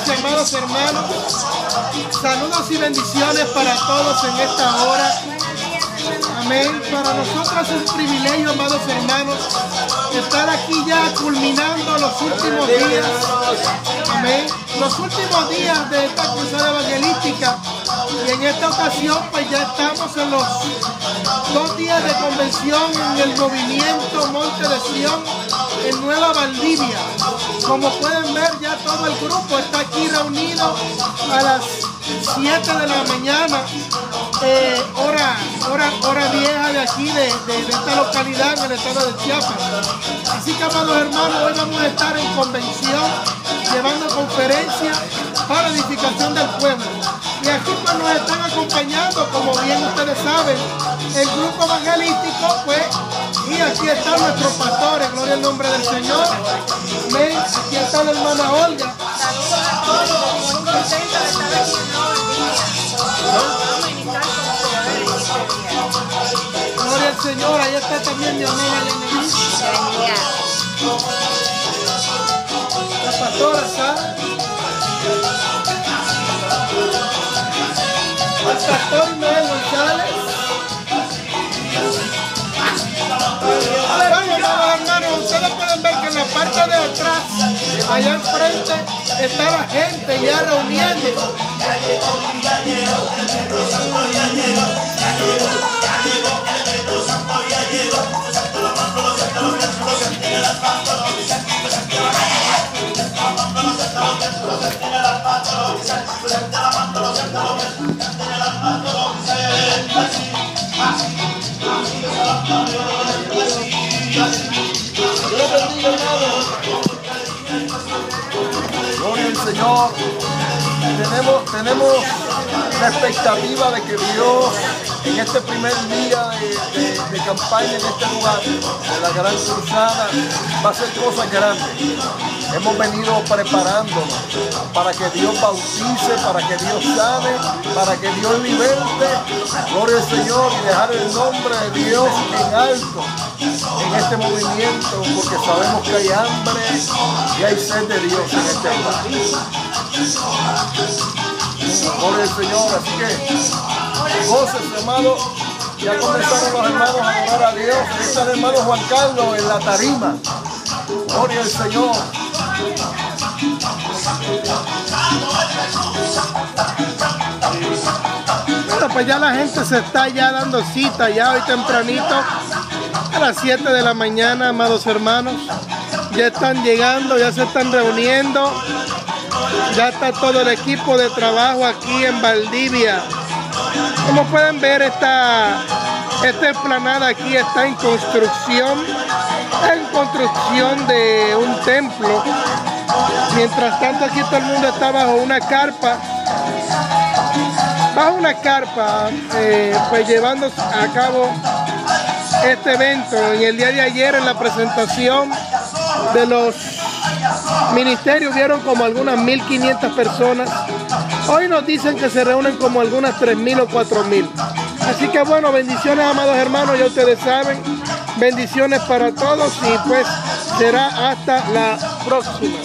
y amados hermanos, saludos y bendiciones para todos en esta hora. Amén. Para nosotros es un privilegio, amados hermanos, estar aquí ya culminando los últimos días. Amén. Los últimos días de esta cruzada evangelística. Y en esta ocasión pues ya estamos en los 2 días de convención en el movimiento Monte de Sion en Nueva Valdivia. Como pueden ver, ya todo el grupo está aquí reunido a las 7 de la mañana, hora vieja de aquí, de esta localidad en el estado de Chiapas. Así que, amados hermanos, hoy vamos a estar en convención, llevando conferencia para edificación del pueblo. Y aquí pues nos están acompañando, como bien ustedes saben, el grupo evangelístico, pues, y aquí están nuestros pastores, gloria al nombre del Señor. Amén. Aquí está la hermana Olga. Saludos a todos, muy contenta de estar aquí en Nueva Valdivia. Vamos a iniciar con poder en este día. Gloria al Señor, ahí está también mi hermana Yanelí. La pastora Sara. El pastor Noel González. Bueno, hermanos, ustedes pueden ver que en la parte de atrás, allá enfrente, está la gente ya reuniendo. Gloria al Señor. Tenemos la expectativa de que Dios en este primer día de campaña en este lugar, de la gran cruzada, va a hacer cosas grandes. Hemos venido preparándonos para que Dios bautice, para que Dios sane, para que Dios liberte. Gloria al Señor, y dejar el nombre de Dios en alto en este movimiento, porque sabemos que hay hambre y hay sed de Dios en este lugar. Gloria al Señor, así que gócese, hermano. Ya comenzaron los hermanos a adorar a Dios. Ahí está el hermano Juan Carlos en la tarima. Gloria al Señor. Bueno, pues ya la gente se está ya dando cita ya hoy tempranito a las 7 de la mañana, amados hermanos. Ya están llegando, ya se están reuniendo. Ya está todo el equipo de trabajo aquí en Valdivia. Como pueden ver, esta explanada aquí está en construcción de un templo. Mientras tanto, aquí todo el mundo está bajo una carpa. Pues llevando a cabo este evento. En el día de ayer, en la presentación de los ministerios, vieron como algunas 1.500 personas. Hoy nos dicen que se reúnen como algunas 3.000 o 4.000. Así que bueno, bendiciones, amados hermanos, ya ustedes saben. Bendiciones para todos y pues será hasta la próxima.